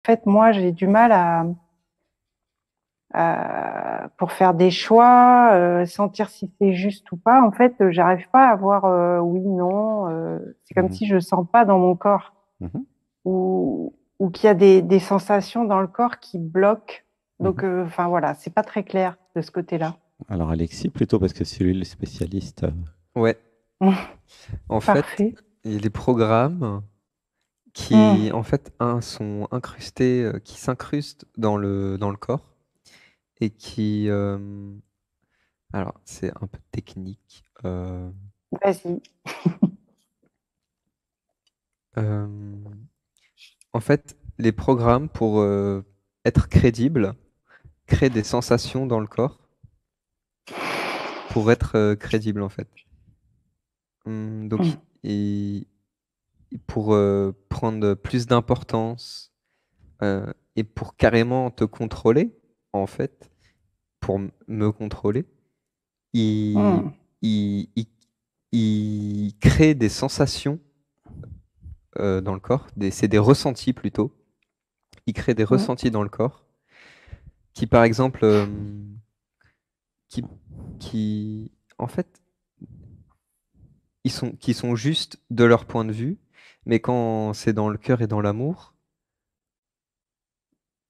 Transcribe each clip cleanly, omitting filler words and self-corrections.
fait, moi, j'ai du mal pour faire des choix, sentir si c'est juste ou pas. En fait, j'arrive pas à voir oui, non. C'est comme Mhm. si je sens pas dans mon corps Mhm. ou qu'il y a des sensations dans le corps qui bloquent. Mhm. Donc, enfin voilà, c'est pas très clair de ce côté-là. Alors Alexis, plutôt parce que c'est lui le spécialiste. Ouais, en fait, Parfait. il y a des programmes Hmm. qui, en fait, sont incrustés, qui s'incrustent dans le corps et qui, alors, c'est un peu technique. Vas-y. Euh, En fait, les programmes, pour être crédibles, créent des sensations dans le corps pour être crédibles, en fait. Donc, Hmm. pour prendre plus d'importance et pour carrément te contrôler, en fait, pour me contrôler, il, Hmm. il, il, il crée des sensations dans le corps, c'est des ressentis plutôt. Il crée des Hmm. ressentis dans le corps qui, par exemple, qui, qui, en fait, qui sont justes de leur point de vue, mais quand c'est dans le cœur et dans l'amour,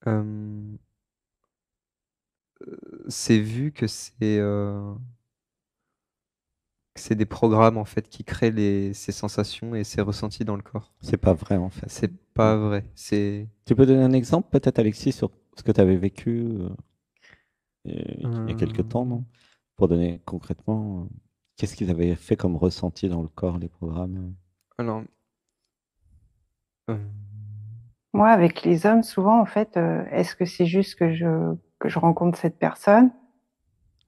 euh, c'est vu que c'est des programmes en fait qui créent ces sensations et ces ressentis dans le corps. C'est pas vrai en fait. C'est Mm. pas vrai. C'est Tu peux donner un exemple peut-être Alexis sur ce que tu avais vécu il y a quelque temps, euh, non? Pour donner concrètement, qu'est-ce qu'ils avaient fait comme ressenti dans le corps, les programmes? alors euh, Moi, avec les hommes, souvent, en fait, est-ce que c'est juste que je rencontre cette personne?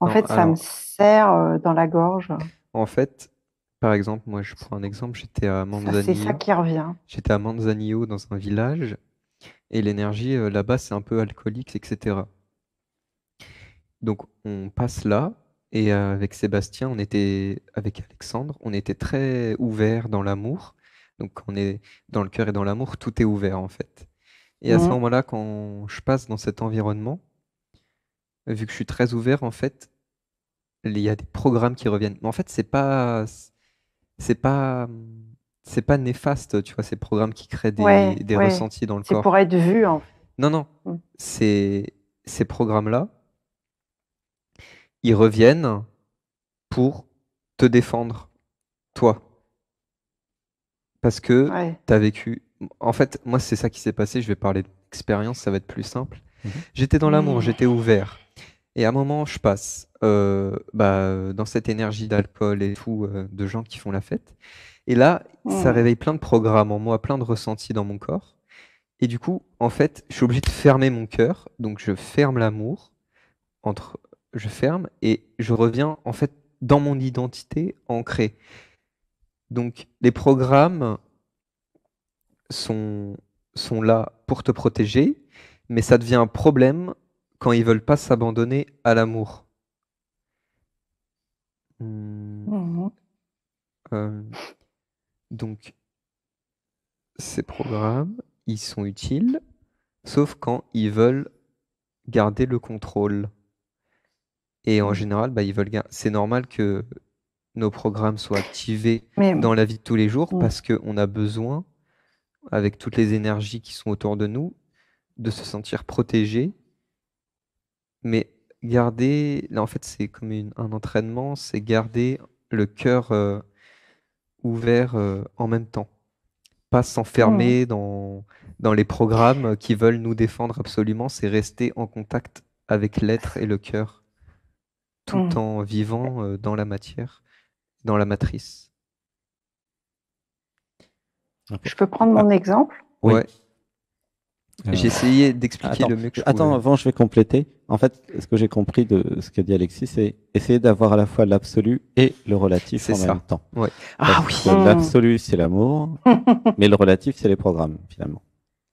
En non, fait, ça me serre dans la gorge. en fait, par exemple, moi je prends un exemple, Ça, c'est ça qui revient. J'étais à Manzanillo dans un village et l'énergie là-bas c'est un peu alcoolique, etc. Donc on passe là et avec Sébastien, avec Alexandre, on était très ouverts dans l'amour. Donc quand on est dans le cœur et dans l'amour, tout est ouvert en fait. Et à ce Mhm. moment-là, quand je passe dans cet environnement, vu que je suis très ouvert, en fait, il y a des programmes qui reviennent. Mais en fait, c'est pas, c'est pas néfaste, tu vois, ces programmes qui créent Ouais, des ouais. ressentis dans le C'est pour corps. être vu, en fait. Non, non, Mm. ces programmes-là, ils reviennent pour te défendre, toi. Parce que Ouais. tu as vécu. En fait, moi, c'est ça qui s'est passé. Je vais parler d'expérience, ça va être plus simple. Mhm. J'étais dans l'amour, Mm. j'étais ouvert. Et à un moment, je passe dans cette énergie d'alcool et tout, de gens qui font la fête. Et là, ça Mm. réveille plein de programmes en moi, plein de ressentis dans mon corps. Et du coup, en fait, je suis obligé de fermer mon cœur. Donc, je ferme l'amour, entre, je ferme et je reviens, en fait, dans mon identité ancrée. Donc, les programmes sont, sont là pour te protéger, mais ça devient un problème quand ils veulent pas s'abandonner à l'amour. Hmm, Mhm. euh, donc, ces programmes, ils sont utiles, sauf quand ils veulent garder le contrôle. Et en Mm. général, bah, c'est normal que nos programmes soient activés Mais dans la vie de tous les jours mm. parce qu'on a besoin, avec toutes les énergies qui sont autour de nous, de se sentir protégé. Mais garder, là en fait, c'est comme un entraînement, c'est garder le cœur ouvert en même temps. Pas Mm. s'enfermer dans les programmes qui veulent nous défendre absolument, c'est rester en contact avec l'être et le cœur, tout Mm. en vivant dans la matière, dans la matrice. Je peux prendre Ah, mon exemple? oui. Ouais, j'ai Euh, essayé d'expliquer attends, le mieux que je attends, pouvais. avant, je vais compléter. En fait, ce que j'ai compris de ce qu'a dit Alexis, c'est essayer d'avoir à la fois l'absolu et le relatif C'est en même ça. temps. Ouais. Ah Parce que oui! Mm. l'absolu, c'est l'amour, mais le relatif, c'est les programmes, finalement.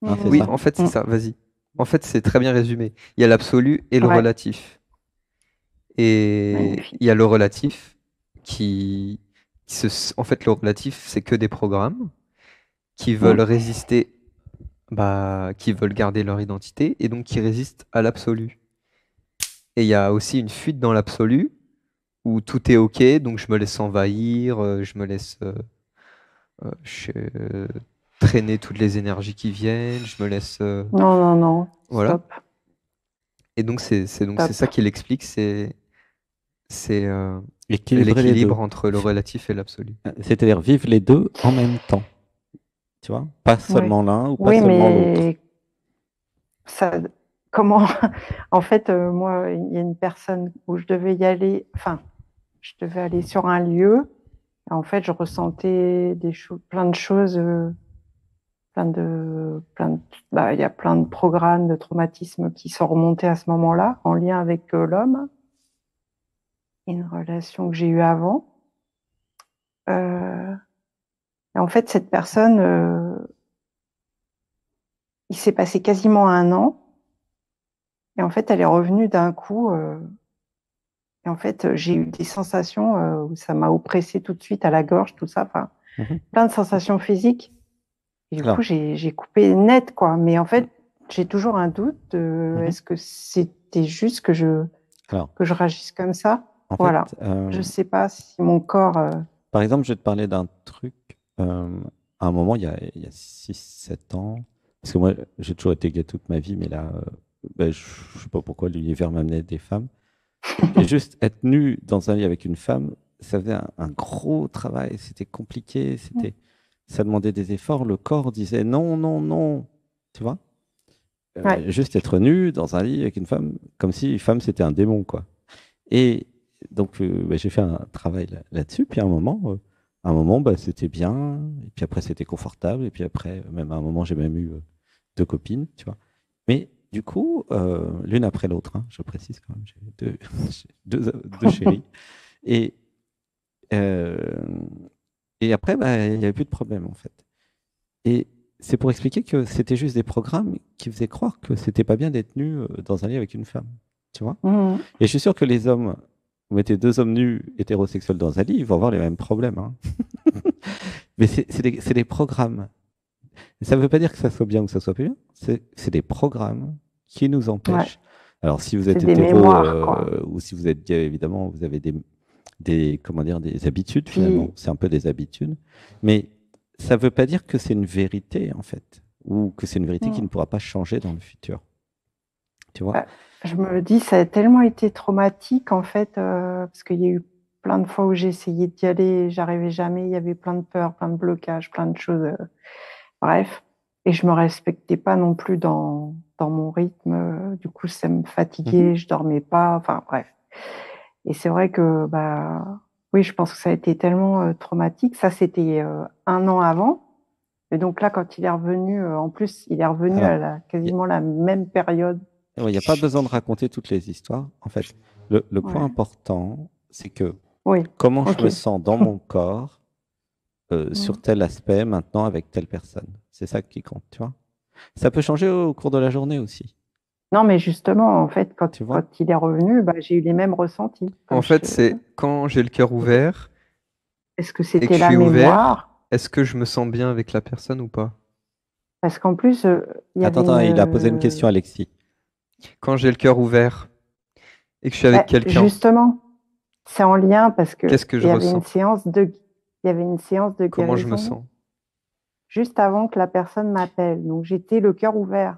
Hein, c'est Oui, ça? Mm. en fait, c'est Mm. ça, vas-y. En fait, c'est très bien résumé. Il y a l'absolu et le Ouais, relatif. Et magnifique. il y a le relatif qui, en fait, le relatif, c'est que des programmes qui veulent Mm. résister qui veulent garder leur identité et donc qui résistent à l'absolu. Et il y a aussi une fuite dans l'absolu où tout est OK, donc je me laisse envahir, je me laisse traîner toutes les énergies qui viennent, je me laisse... Non, non, non. voilà. Stop, Et donc c'est stop. ça qui l'explique, c'est Équilibrer les deux. l'équilibre entre le relatif et l'absolu. C'est-à-dire vivre les deux en même temps. Tu vois? Pas seulement l'un ou pas Oui, seulement l'autre. mais ça, comment? En fait, moi, il y a une personne où je devais y aller, enfin, je devais aller sur un lieu. Et en fait, je ressentais plein de choses, il y a plein de programmes de traumatisme qui sont remontés à ce moment-là, en lien avec l'homme, une relation que j'ai eue avant. Et en fait, cette personne, il s'est passé quasiment un an. Et en fait, elle est revenue d'un coup. Et en fait, j'ai eu des sensations où ça m'a oppressée tout de suite à la gorge, tout ça. Enfin, plein de sensations physiques. Et du coup, j'ai coupé net, quoi. Mais en fait, j'ai toujours un doute. Est-ce que c'était juste que je réagisse comme ça? Voilà. Je sais pas si mon corps... Par exemple, je vais te parler d'un truc. À un moment, il y a 6-7 ans, parce que moi, j'ai toujours été gay toute ma vie, mais là, je ne sais pas pourquoi l'univers m'amenait des femmes. Et juste être nu dans un lit avec une femme, ça faisait un gros travail, c'était compliqué, ça demandait des efforts. Le corps disait non, non, non, tu vois? Juste être nu dans un lit avec une femme, comme si une femme c'était un démon, quoi. Et donc, j'ai fait un travail là-dessus, puis à un moment, c'était bien, et puis après, c'était confortable, et puis après, même à un moment, j'ai même eu 2 copines, tu vois. Mais du coup, l'une après l'autre, hein, je précise quand même, j'ai deux chéris. Et après, il n'y avait plus de problème, en fait. Et c'est pour expliquer que c'était juste des programmes qui faisaient croire que c'était pas bien d'être nu dans un lit avec une femme, tu vois. Et je suis sûr que les hommes, vous mettez 2 hommes nus hétérosexuels dans un lit, ils vont avoir les mêmes problèmes, hein. Mais c'est des programmes. Et ça ne veut pas dire que ça soit bien ou que ça soit pas bien. C'est des programmes qui nous empêchent. Alors, si vous êtes hétéro ou si vous êtes gay, évidemment, vous avez des habitudes, finalement. C'est un peu des habitudes. Mais ça ne veut pas dire que c'est une vérité, en fait, ou que c'est une vérité qui ne pourra pas changer dans le futur. Tu vois? Je me dis, ça a tellement été traumatique, en fait, parce qu'il y a eu plein de fois où j'ai essayé d'y aller, j'arrivais jamais, il y avait plein de peurs, plein de blocages, plein de choses. Bref. Et je me respectais pas non plus dans mon rythme. Du coup, ça me fatiguait, je dormais pas. Enfin, bref. Et c'est vrai que, oui, je pense que ça a été tellement traumatique. Ça, c'était 1 an avant. Et donc là, quand il est revenu, en plus, il est revenu à quasiment la même période. Il n'y a pas besoin de raconter toutes les histoires. En fait, le point important, c'est que comment je me sens dans mon corps sur tel aspect maintenant avec telle personne. C'est ça qui compte, tu vois. Ça peut changer au cours de la journée aussi. Non, mais justement, en fait, quand il est revenu, j'ai eu les mêmes ressentis. En fait, c'est quand j'ai le cœur ouvert. Est-ce que c'était la mémoire? Est-ce que je me sens bien avec la personne ou pas? Parce qu'en plus, il y avait Attends, il a posé une question, Alexis. Quand j'ai le cœur ouvert et que je suis avec quelqu'un. Justement, c'est en lien parce que qu'est-ce que je ressens? Il y avait une séance de Comment guérison je me sens? Juste avant que la personne m'appelle. Donc, j'étais le cœur ouvert.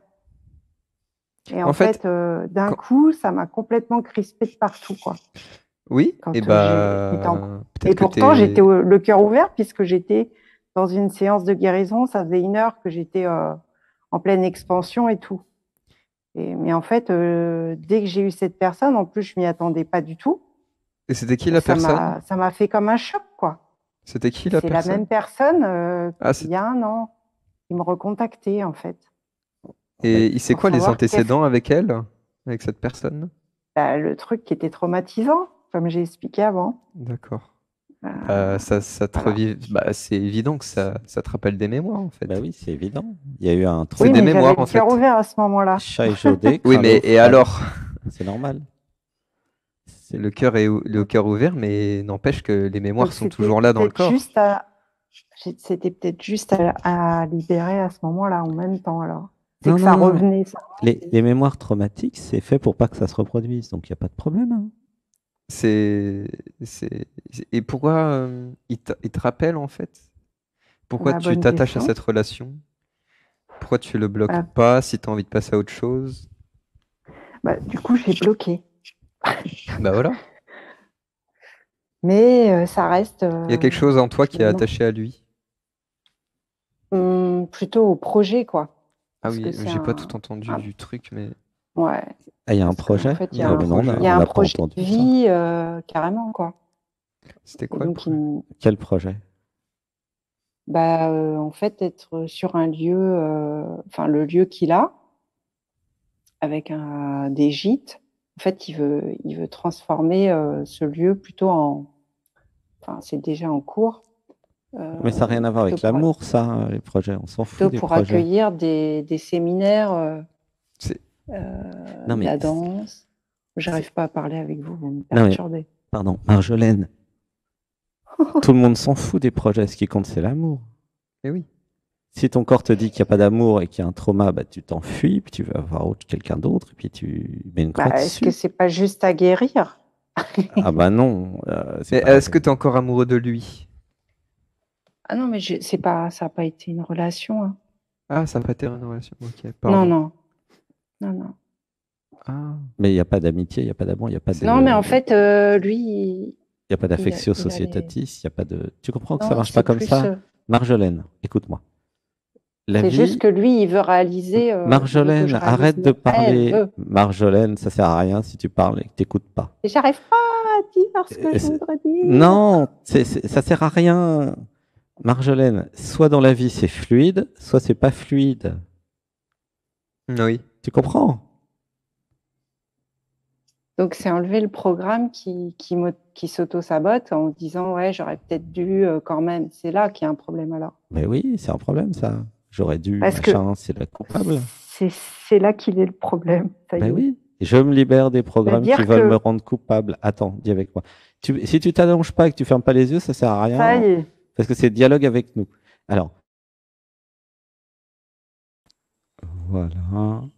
Et en fait, d'un coup, ça m'a complètement crispé de partout, quoi. Oui, et pourtant, j'étais le cœur ouvert puisque j'étais dans une séance de guérison. Ça faisait 1 heure que j'étais en pleine expansion et tout. Mais en fait, dès que j'ai eu cette personne, en plus, je m'y attendais pas du tout. Et c'était qui la personne? Ça m'a fait comme un choc, quoi. C'était qui la personne? C'est la même personne il y a 1 an. Il me recontactait, en fait. Et il sait quoi les antécédents avec elle, avec cette personne? Le truc qui était traumatisant, comme j'ai expliqué avant. D'accord. Ça te revit. C'est évident que ça te rappelle des mémoires, en fait. Oui, c'est évident. Il y a eu un truc. Oui, des mémoires, en fait. J'avais le cœur ouvert à ce moment-là. Chat échaudé. Oui, mais et alors? C'est normal. Le cœur ouvert, mais n'empêche que les mémoires sont toujours là dans le corps. C'était peut-être juste à libérer à ce moment-là, en même temps, alors. C'est Non, que ça non, non. revenait, ça. Les mémoires traumatiques, c'est fait pour pas que ça se reproduise, donc il n'y a pas de problème, hein. Et pourquoi il te rappelle en fait? Pourquoi Bah, tu bonne t'attaches à question. cette relation? Pourquoi tu le bloques Bah, pas si tu as envie de passer à autre chose? du coup, j'ai bloqué. Bah voilà. Mais ça reste, Il y a quelque chose en toi je qui me est demande, attaché à lui. plutôt au projet, quoi. Ah Parce que oui, c'est j'ai pas tout entendu un- du truc, mais ouais, Ah, il y a un parce qu'en projet? fait, il y a un Ben non, projet. il y a on un n'a pas projet entendu de ça. vie, carrément, quoi. C'était Et quoi le donc, projet? Quel projet? en fait, être sur un lieu, enfin, le lieu qu'il a, avec des gîtes. En fait, il veut transformer ce lieu plutôt en, enfin, c'est déjà en cours, Mais ça n'a rien à voir plutôt avec pour, l'amour, ça, les projets. On s'en plutôt fout des pour projets. accueillir des séminaires, C'est Non, de mais, la danse. c'est- J'arrive pas à parler avec vous, vous me non, mais, perturbez. pardon, Marjolaine, tout le monde s'en fout des projets. Ce qui compte, c'est l'amour. Eh oui. Si ton corps te dit qu'il n'y a pas d'amour et qu'il y a un trauma, bah, tu t'enfuis, puis tu vas voir quelqu'un d'autre, et puis tu mets une croix Est-ce que dessus. c'est pas juste à guérir? Ah bah non, c'est Mais pas. est-ce que tu es encore amoureux de lui? Ah non, mais c'est pas, ça n'a pas été une relation, hein. Ah, ça n'a pas été une relation. Ok, Non, pardon. non, non, non. Ah, Mais il n'y a pas d'amitié, il n'y a pas d'amour, il n'y a pas Non, mais de, en fait, lui, il y a pas d'affectio il a les... societatis, il y a pas de. Tu comprends que ça Non, marche pas c'est comme plus... ça? Marjolaine, écoute-moi. La c'est juste vie, que lui, il veut réaliser, il veut que je Marjolaine, réalise arrête de mes parler. rêves. Marjolaine, ça sert à rien si tu parles et que t'écoutes pas. Et j'arrive pas à dire ce que Euh, je c'est- voudrais dire. Non, ça sert à rien. Marjolaine, soit dans la vie c'est fluide, soit c'est pas fluide. oui. Tu comprends? Donc, c'est enlever le programme qui s'auto-sabote en disant, ouais, j'aurais peut-être dû quand même. C'est là qu'il y a un problème alors. Mais oui, c'est un problème ça. J'aurais dû, Parce que machin, c'est la coupable. c'est là qu'il est le problème. Ça Ben y est. oui, je me libère des programmes qui C'est-à-dire veulent me que rendre coupable. Attends, dis avec moi. Si tu t'allonges pas et que tu fermes pas les yeux, ça sert à ça rien y est. parce que c'est dialogue avec nous. Alors,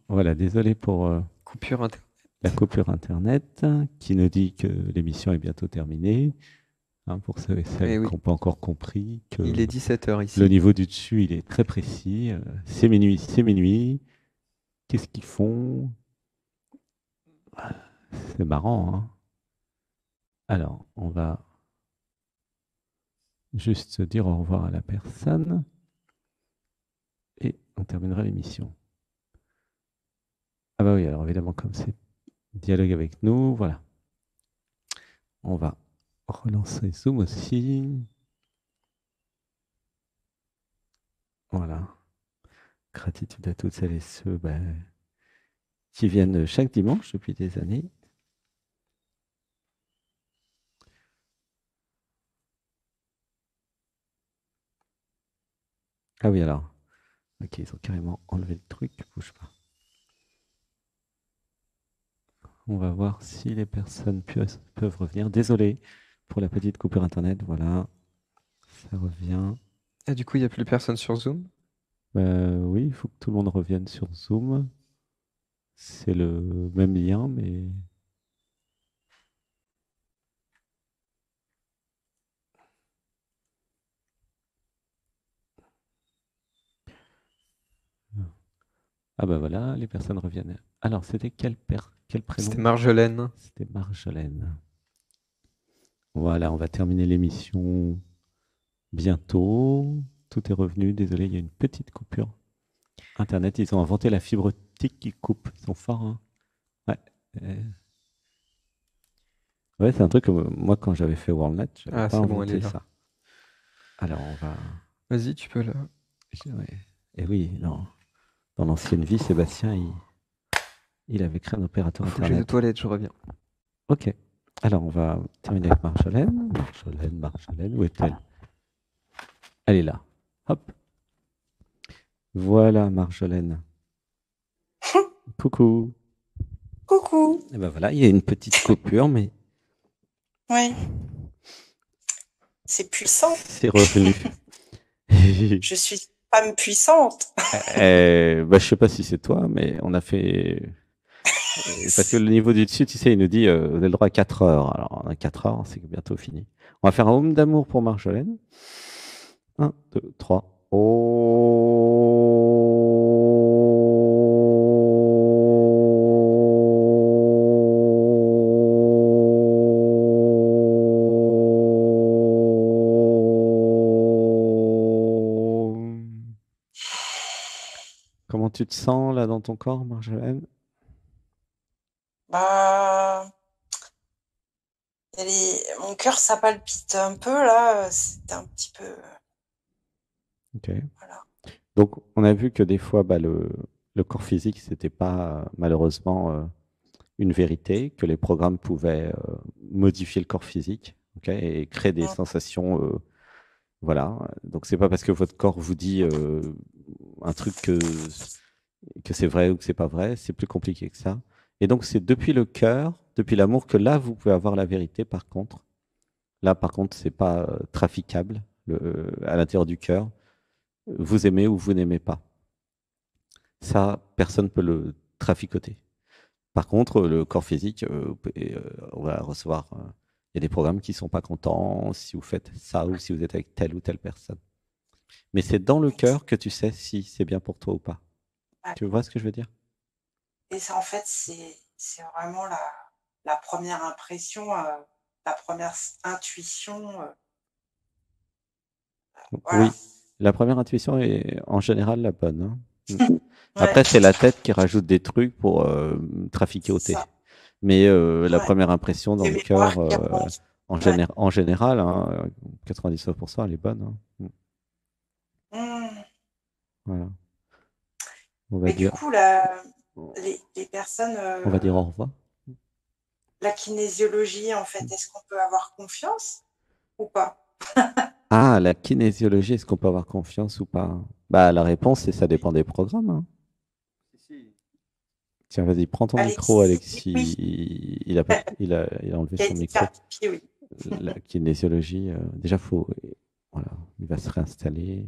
voilà, désolé pour Coupure internet. la coupure Internet qui nous dit que l'émission est bientôt terminée. Hein, pour ceux et celles Eh oui. qui n'ont pas encore compris que Il est 17h ici. le niveau du dessus, il est très précis. C'est minuit, c'est minuit. Qu'est-ce qu'ils font? C'est marrant, hein? Alors, on va juste dire au revoir à la personne et on terminera l'émission. Ah bah oui, alors évidemment, comme c'est dialogue avec nous, voilà. On va relancer Zoom aussi. Voilà. Gratitude à toutes celles et ceux qui viennent chaque dimanche depuis des années. Ah oui, alors. Ok, ils ont carrément enlevé le truc. Bouge pas. On va voir si les personnes peuvent revenir. Désolé pour la petite coupure Internet. Voilà. Ça revient. Ah, du coup, il n'y a plus personne sur Zoom? Oui, il faut que tout le monde revienne sur Zoom. C'est le même lien, mais... Ah bah voilà, les personnes reviennent. Alors, c'était quel prénom? C'était Marjolaine. C'était Marjolaine. Voilà, on va terminer l'émission bientôt. Tout est revenu. Désolé, il y a une petite coupure. Internet, ils ont inventé la fibre optique qui coupe. Ils sont forts, hein. Ouais. Ouais, c'est un truc que moi, quand j'avais fait WorldNet, je n'avais Ah, pas c'est bon, elle inventé est là. ça. Alors, on va... Vas-y, tu peux là. Ouais. Et oui, dans l'ancienne vie, Sébastien, il avait créé un opérateur Faut que j'aille aux Internet. toilettes, je reviens. Ok. Alors, on va terminer avec Marjolaine. Marjolaine, où est-elle? Elle est là. Hop. Voilà, Marjolaine. Coucou. Coucou. Et ben voilà, il y a une petite coupure, mais Oui. C'est puissant. c'est revenu. Je suis une femme puissante. Bah, je sais pas si c'est toi, mais on a fait. Parce que le niveau du dessus, tu sais, il nous dit vous avez le droit à 4 heures. Alors, on a 4 heures, c'est bientôt fini. On va faire un home d'amour pour Marjolaine. 1, 2, 3. Comment tu te sens là dans ton corps, Marjolaine? Bah, mon cœur, ça palpite un peu là. C'était un petit peu. Ok. Voilà. Donc, on a vu que des fois, bah, le corps physique, c'était pas malheureusement une vérité, que les programmes pouvaient modifier le corps physique, ok, et créer des sensations. Voilà. Donc, c'est pas parce que votre corps vous dit un truc que c'est vrai ou que c'est pas vrai. C'est plus compliqué que ça. Et donc, c'est depuis le cœur, depuis l'amour, que là, vous pouvez avoir la vérité. Par contre, là, par contre, c'est pas traficable à l'intérieur du cœur. Vous aimez ou vous n'aimez pas. Ça, personne ne peut le traficoter. Par contre, le corps physique, on va recevoir. Il y a des programmes qui ne sont pas contents si vous faites ça ou si vous êtes avec telle ou telle personne. Mais c'est dans le cœur que tu sais si c'est bien pour toi ou pas. Tu vois ce que je veux dire? Et ça, en fait, c'est vraiment la première impression, la première intuition. Voilà. Oui, la première intuition est en général la bonne. Hein. Ouais, Après, c'est la tête qui rajoute des trucs pour trafiquer. ça. Mais la Ouais. première impression dans C'est le mémoire cœur, qui remonte. en général, hein, 99%, elle est bonne. Hein. Voilà. On va Mais du dire, coup, les personnes, on va dire au revoir. la kinésiologie, en fait, est-ce qu'on peut avoir confiance ou pas? Ah, la kinésiologie, est-ce qu'on peut avoir confiance ou pas? Bah, la réponse, c'est ça dépend des programmes. Hein. Tiens, vas-y, prends ton micro, Alexis, oui, Alexis. Il a enlevé qui a son été micro. certifié, oui. La kinésiologie, déjà, voilà, il va se réinstaller.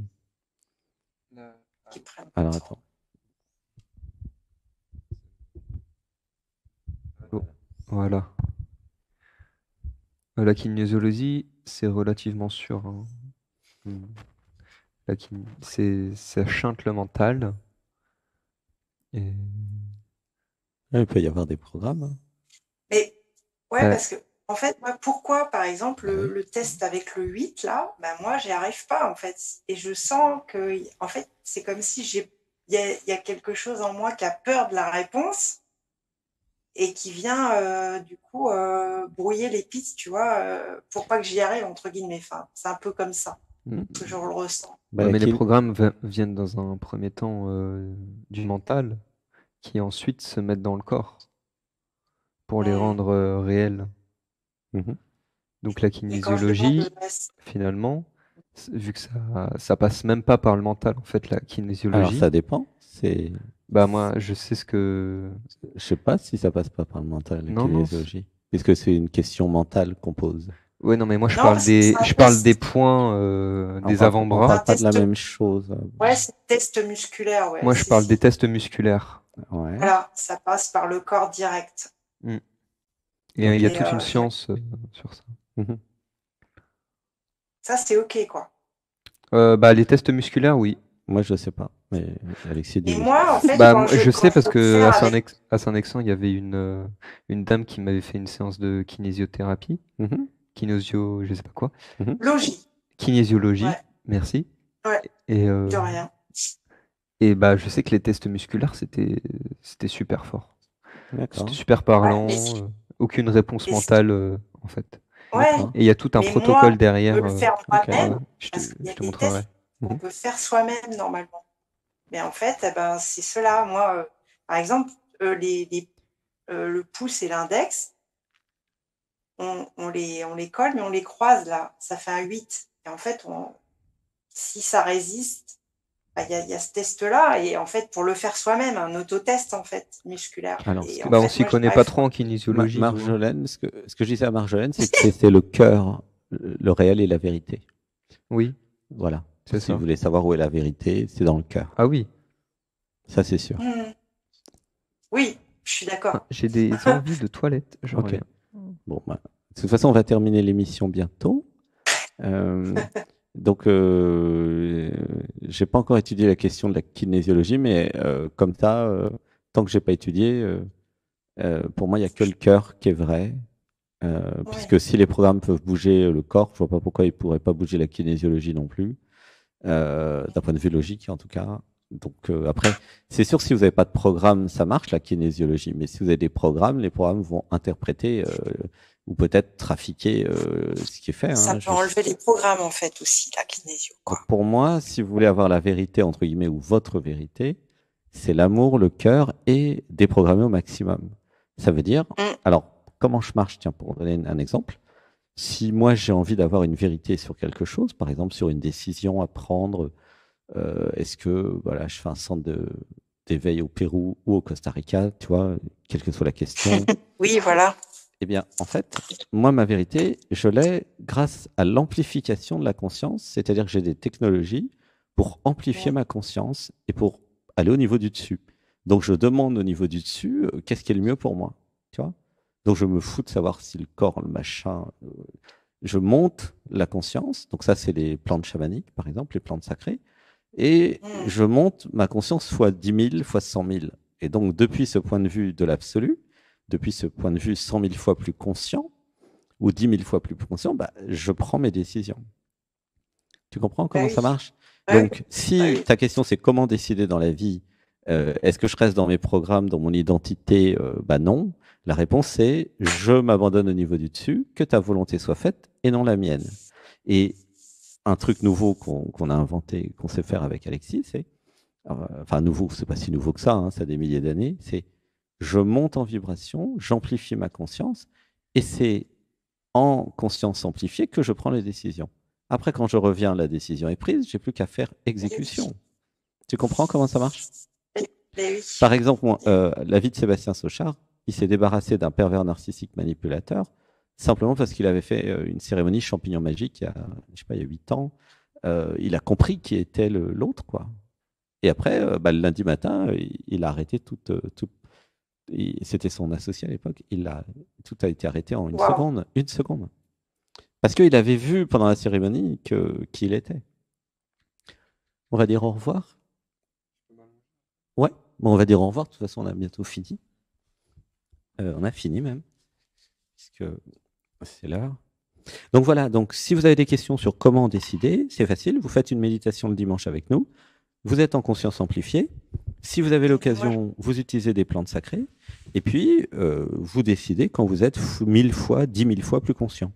Qui prennent Alors, le temps. attends. Voilà. La kinésiologie, c'est relativement sûr. Hein. Ça chante le mental. Et... Il peut y avoir des programmes. Hein. Mais ouais, parce que en fait, moi, pourquoi, par exemple, le test avec le 8, là, ben moi, j'y arrive pas, en fait. Et je sens que, en fait, c'est comme si il y a quelque chose en moi qui a peur de la réponse et qui vient, du coup, brouiller les pistes, tu vois, pour pas que j'y arrive, entre guillemets. Enfin, c'est un peu comme ça que je le ressens. Bah, mais les programmes viennent dans un premier temps du mental, qui ensuite se mettent dans le corps pour les rendre réels. Donc la kinésiologie, finalement, vu que ça passe même pas par le mental, en fait, la kinésiologie. Alors ça dépend. Bah moi, je sais ce que. Je sais pas si ça passe pas par le mental, la kinésiologie, puisque c'est une question mentale qu'on pose. Ouais, non, mais moi je parle des points, des avant-bras. On parle pas de la même chose. Ouais, c'est test musculaire. Ouais, moi, je parle des tests musculaires. Ouais. Voilà, ça passe par le corps direct. Et il y a toute une science sur ça. Ça, c'est OK, quoi. Bah, les tests musculaires, oui. Moi, je sais pas. Mais Alexis dit. Et moi, en fait, bah, je sais parce que à Saint-Nexan, il y avait une dame qui m'avait fait une séance de kinésiothérapie. Je sais pas quoi. Kinésiologie, merci. Ouais. Et, de rien. Et bah, je sais que les tests musculaires, c'était super fort. C'était super parlant. Aucune réponse mentale, en fait. Ouais. Et il y a tout un protocole derrière. Je peux le faire moi-même. Je te montrerai. On peut faire soi-même normalement. Mais en fait, c'est cela. Moi, par exemple, le pouce et l'index, on les colle, mais on les croise là. Ça fait un 8. Et en fait, si ça résiste, il y a ce test-là. Et en fait, pour le faire soi-même, un autotest en fait, musculaire. Alors, on s'y connaît pas trop en kinésiologie. Marjolaine, ce que je disais à Marjolaine, c'est que c'est le cœur, le réel et la vérité. Oui. Voilà. C'est Si ça. vous voulez savoir où est la vérité, c'est dans le cœur. Ah oui, Ça, c'est sûr. Oui, je suis d'accord. j'ai des envies de toilette, je Ok. reviens. Bon, bah, de toute façon, on va terminer l'émission bientôt. Donc, j'ai pas encore étudié la question de la kinésiologie, mais comme ça, tant que j'ai pas étudié, pour moi, il y a que le cœur qui est vrai. Puisque Oui. si les programmes peuvent bouger le corps, je vois pas pourquoi ils pourraient pas bouger la kinésiologie non plus, d'un point de vue logique en tout cas. Donc après, c'est sûr si vous n'avez pas de programme, ça marche la kinésiologie, mais si vous avez des programmes, les programmes vont interpréter ou peut-être trafiquer ce qui est fait. Ça Hein. peut enlever les programmes, en fait, aussi, la kinésio, quoi. Pour moi, si vous voulez avoir la vérité, entre guillemets, ou votre vérité, c'est l'amour, le cœur et déprogrammer au maximum. Ça veut dire, alors, comment je marche? Tiens, pour donner un exemple. Si moi j'ai envie d'avoir une vérité sur quelque chose, par exemple sur une décision à prendre, est-ce que voilà, je fais un centre d'éveil au Pérou ou au Costa Rica, tu vois, quelle que soit la question. Oui, voilà. Eh bien, en fait, moi, ma vérité, je l'ai grâce à l'amplification de la conscience, c'est-à-dire que j'ai des technologies pour amplifier ma conscience et pour aller au niveau du dessus. Donc, je demande au niveau du dessus, qu'est-ce qui est le mieux pour moi, tu vois? Donc, je me fous de savoir si le corps, le machin, je monte la conscience. Donc, ça, c'est les plantes chamaniques, par exemple, les plantes sacrées. Et je monte ma conscience fois 10 000, fois 100 000. Et donc, depuis ce point de vue de l'absolu, depuis ce point de vue 100 000 fois plus conscient, ou 10 000 fois plus conscient, bah, je prends mes décisions. Tu comprends comment ça marche? Donc, si ta question c'est comment décider dans la vie, est-ce que je reste dans mes programmes, dans mon identité? Bah non. La réponse c'est je m'abandonne au niveau du dessus, que ta volonté soit faite et non la mienne. Et un truc nouveau qu'on a inventé, qu'on sait faire avec Alexis, c'est, enfin nouveau, c'est pas si nouveau que ça, hein, ça a des milliers d'années, c'est je monte en vibration, j'amplifie ma conscience, et c'est en conscience amplifiée que je prends les décisions. Après, quand je reviens, la décision est prise, j'ai plus qu'à faire exécution. Tu comprends comment ça marche? Oui. Par exemple, moi, la vie de Sébastien Sochard, il s'est débarrassé d'un pervers narcissique manipulateur simplement parce qu'il avait fait une cérémonie champignon magique il y a, je sais pas, il y a 8 ans. Il a compris qui était l'autre, quoi. Et après, le lundi matin, il a arrêté tout. C'était son associé à l'époque. Tout a été arrêté en une seconde. Une seconde. Parce qu'il avait vu pendant la cérémonie qui il était. On va dire au revoir. Ouais, bon, on va dire au revoir. De toute façon, on a bientôt fini. On a fini même. Puisque c'est l'heure. Donc voilà, donc si vous avez des questions sur comment décider, c'est facile. Vous faites une méditation le dimanche avec nous. Vous êtes en conscience amplifiée. Si vous avez l'occasion, vous utilisez des plantes sacrées. Et puis, vous décidez quand vous êtes 1000 fois, 10 000 fois plus conscient.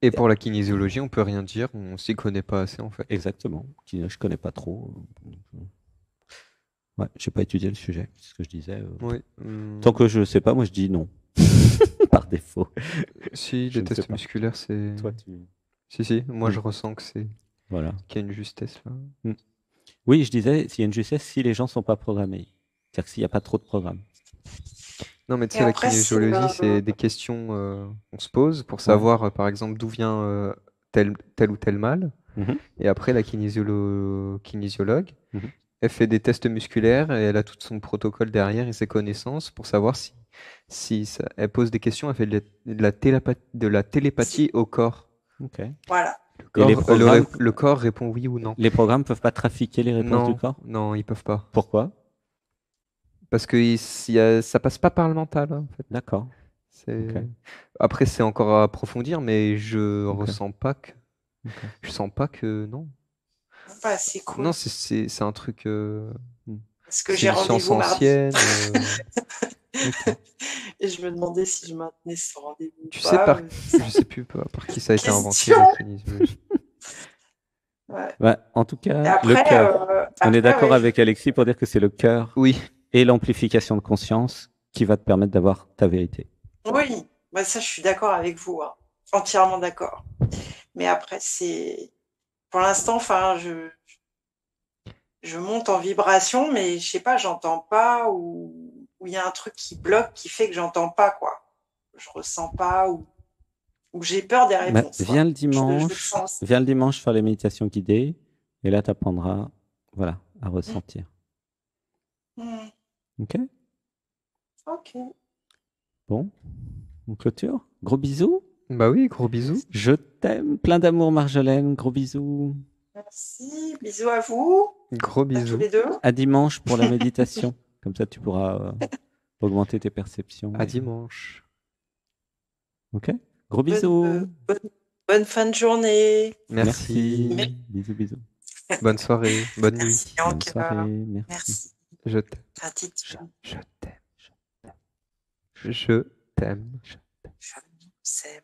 Et pour la kinésiologie, on peut rien dire, on s'y connaît pas assez en fait. Exactement. Je connais pas trop. Ouais, j'ai pas étudié le sujet, c'est ce que je disais. Oui, Tant que je sais pas, moi je dis non. Par défaut. Si, les tests musculaires, c'est. Toi, Si, moi je ressens que c'est. Voilà. Qu'il y a une justesse là. Oui, je disais, s'il y a une justesse, si les gens sont pas programmés. C'est-à-dire qu'il n'y a pas trop de programmes. Non, mais tu sais, la kinésiologie, c'est des questions qu'on se pose pour savoir, par exemple, d'où vient tel ou tel mal. Et après, la kinésiologue, elle fait des tests musculaires et elle a tout son protocole derrière et ses connaissances pour savoir si elle pose des questions, elle fait de la télépathie au corps. Ok. Voilà. Le corps répond oui ou non. Les programmes peuvent pas trafiquer les réponses du corps? Non, ils peuvent pas. Pourquoi? Parce que ça passe pas par le mental, en fait. D'accord. Après, c'est encore à approfondir, mais je ressens pas que. Je sens pas que non. Bah, c'est cool. Non, c'est un truc. Parce que j'ai rendez-vous mardi. Okay. Et je me demandais si je maintenais ce rendez-vous. Tu sais je sais plus par qui ça a été inventé la kinésiologie. En tout cas, après, le cœur. On est d'accord avec Alexis pour dire que c'est le cœur et l'amplification de conscience qui va te permettre d'avoir ta vérité. Oui, bah ça je suis d'accord avec vous, hein. Entièrement d'accord. Mais après, c'est pour l'instant, enfin, je monte en vibration, mais je sais pas, j'entends pas, ou il y a un truc qui bloque, qui fait que j'entends pas, quoi. Je ressens pas, ou j'ai peur des réponses. Viens le dimanche faire les méditations guidées. Et là, tu apprendras voilà, à ressentir. Ok? Ok. Bon, on clôture. Gros bisous. Bah oui, gros bisous. Je t'aime. Plein d'amour, Marjolaine. Gros bisous. Merci. Bisous à vous. Gros À tous bisous. les deux. À dimanche pour la méditation. Comme ça, tu pourras augmenter tes perceptions. À dimanche. Ok? Gros bisous. Bonne fin de journée. Merci. Bisous, bisous. Bonne soirée. Bonne nuit. Merci Bonne encore. soirée. Merci. Merci. Je t'aime. Gratitude. Je t'aime. Je t'aime. Je t'aime. Je vous aime.